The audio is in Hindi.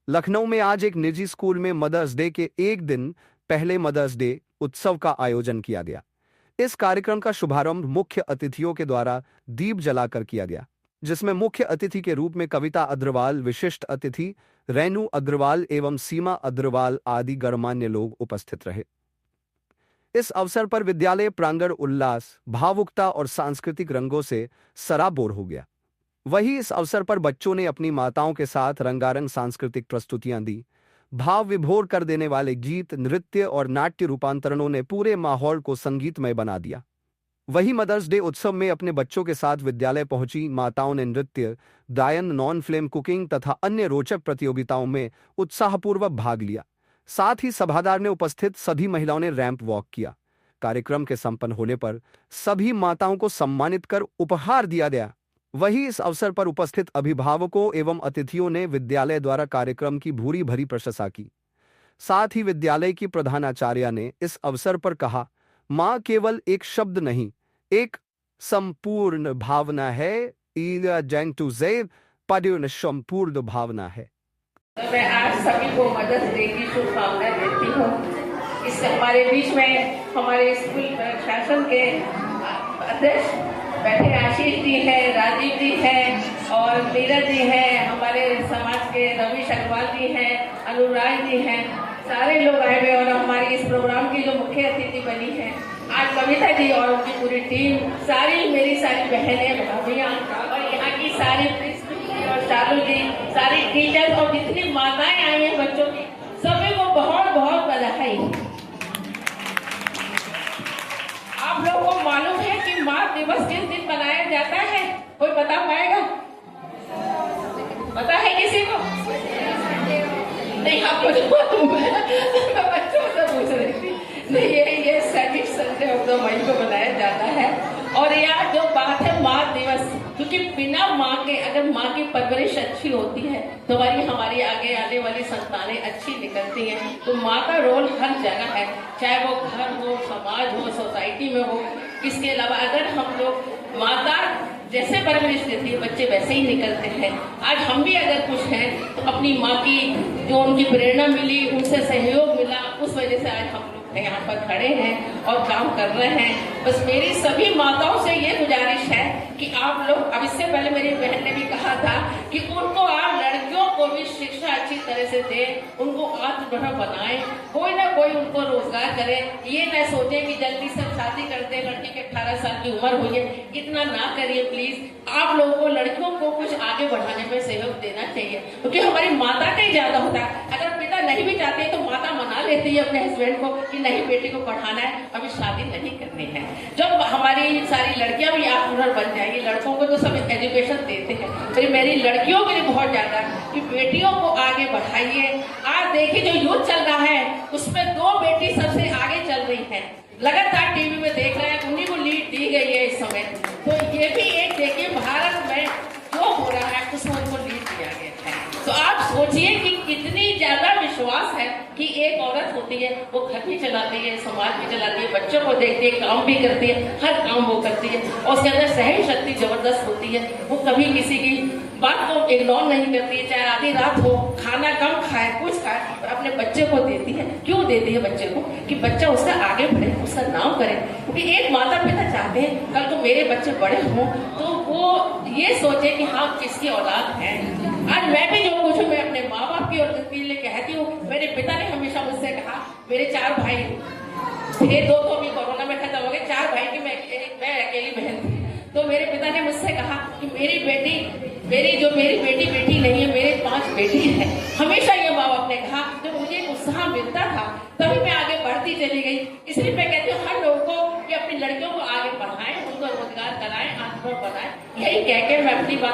लखनऊ में आज एक निजी स्कूल में मदर्स डे के एक दिन पहले मदर्स डे उत्सव का आयोजन किया गया। इस कार्यक्रम का शुभारंभ मुख्य अतिथियों के द्वारा दीप जलाकर किया गया, जिसमें मुख्य अतिथि के रूप में कविता अग्रवाल, विशिष्ट अतिथि रेनू अग्रवाल एवं सीमा अग्रवाल आदि गणमान्य लोग उपस्थित रहे। इस अवसर पर विद्यालय प्रांगण उल्लास, भावुकता और सांस्कृतिक रंगों से सराबोर हो गया। वहीं इस अवसर पर बच्चों ने अपनी माताओं के साथ रंगारंग सांस्कृतिक प्रस्तुतियां दी। भाव विभोर कर देने वाले गीत, नृत्य और नाट्य रूपांतरणों ने पूरे माहौल को संगीतमय बना दिया। वहीं मदर्स डे उत्सव में अपने बच्चों के साथ विद्यालय पहुंची माताओं ने नृत्य, गायन, नॉन फ्लेम कुकिंग तथा अन्य रोचक प्रतियोगिताओं में उत्साहपूर्वक भाग लिया। साथ ही सभागार में उपस्थित सभी महिलाओं ने रैंप वॉक किया। कार्यक्रम के संपन्न होने पर सभी माताओं को सम्मानित कर उपहार दिया गया। वहीं इस अवसर पर उपस्थित अभिभावकों एवं अतिथियों ने विद्यालय द्वारा कार्यक्रम की भूरी भरी प्रशंसा की। साथ ही विद्यालय की प्रधानाचार्या ने इस अवसर पर कहा, मां केवल एक शब्द नहीं, एक संपूर्ण भावना है। संपूर्ण भावना है। मैं आज सभी को मदर्स डे की शुभकामनाएं देती हूँ। इस हमारे बीच में हमारे स्कूल प्रशासन के अध्यक्ष बैठे आशीष जी हैं, राजीव जी हैं और नीरज जी हैं, हमारे समाज के रवीश अग्रवाल जी हैं, अनुराग जी हैं, सारे लोग आए हुए और हमारी इस प्रोग्राम की जो मुख्य अतिथि बनी है आज कविता जी और उनकी पूरी टीम, मेरी सारी बहनें, भाभियाँ और यहाँ की सारी और शालू जी, सारी टीचर्स और जितनी माताएं आई हैं बच्चों की, सभी को बहुत बहुत बधाई। आप लोगों को मालूम है कि माँ दिवस किस दिन मनाया जाता है? कोई बता पाएगा? पता है किसी को? नहीं, आपको तो मालूम है। मैं बच्चों से पूछ रही थी। नहीं, ये second Sunday off the month को मनाया जाता है। और यार जो बात है माँ दिवस, क्योंकि बिना माँ के, अगर माँ की परवरिश अच्छी होती है तो हमारी आगे आने वाली संतानें अच्छी निकलती हैं। तो माँ का रोल हर जगह है, चाहे वो घर हो, समाज हो, सोसाइटी में हो। इसके अलावा अगर हम लोग माता जैसे परवरिश देती है बच्चे वैसे ही निकलते हैं। आज हम भी अगर कुछ हैं तो अपनी माँ की जो उनकी प्रेरणा मिली, उनसे सहयोग मिला, उस वजह से आज हम यहाँ पर खड़े हैं और काम कर रहे हैं। बस मेरी सभी माताओं से ये गुजारिश है कि आप लोग, अब इससे पहले मेरी बहन ने भी कहा था कि उनको आप लड़कियों को भी शिक्षा अच्छी तरह से दें, उनको आत्मनिर्भर बनाएं, कोई ना कोई उनको रोजगार करें। ये न सोचे कि जल्दी से शादी कर दें, लड़की के 18 साल की उम्र हुई है, इतना ना करिए प्लीज। आप लोगों को लड़कियों को कुछ आगे बढ़ाने में सहयोग देना चाहिए, क्योंकि हमारी माता का ही ज्यादा होता है। अगर पिता नहीं भी चाहते तो माता मना लेती है अपने हस्बैंड को कि नहीं, बेटी को पढ़ाना है, अभी शादी नहीं करनी है। जब हमारी सारी लड़कियां भी आत्मनिर्भर बन जाएंगी, लड़कों को तो सब एजुकेशन देते हैं, फिर मेरी लड़कियों के लिए बहुत ज्यादा कि बेटियों को आगे बढ़ाइए। आज देखिए जो युद्ध चल रहा है उसमें 2 बेटी सबसे आगे चल रही है, लगातार टीवी में देख रहे हैं, उन्हीं को लीड दी गई है इस समय। तो ये भी एक देखिए भारत में जो हो रहा है उसमें उनको लीड दिया गया है। तो आप सोचिए कि कितनी ज्यादा विश्वास है कि एक औरत होती है, वो घर भी चलाती है, समाज भी चलाती है, बच्चों को देखती है, काम भी करती है, हर काम वो करती है और उसके अंदर सहन शक्ति जबरदस्त होती है। वो कभी किसी की बात को इग्नोर नहीं करती है, चाहे आधी रात हो, खाना कम खाए, कुछ खाए, पर अपने बच्चे को देती है। क्यों देती है बच्चे को? कि बच्चा उसका आगे बढ़े, उसका नाम करे। क्योंकि एक माता पिता चाहते हैं कल को मेरे बच्चे बड़े हों तो वो ये सोचे कि हाँ किसकी औलाद है। आज मैं भी जो कुछ मैं अपने माँ बाप की और के लिए कहती हूँ। मेरे पिता ने हमेशा मुझसे कहा, मेरे 4 भाई थे, 2 तो अभी कोरोना में खत्म हो गए, 4 भाई की मैं अकेली बहन थी। तो मेरे पिता ने मुझसे कहा कि मेरी बेटी नहीं है, मेरे 5 बेटी है। हमेशा ये माँ बाप ने कहा, तो मुझे उत्साह मिलता था तभी मैं आगे बढ़ती चली गई। इसलिए मैं कहती हूँ हर लोगों को कि अपनी लड़कियों को आगे बढ़ाएं, उनको रोजगार कराएं, आत्मनिर्भर बनाएं। यही कह के मैं अपनी बात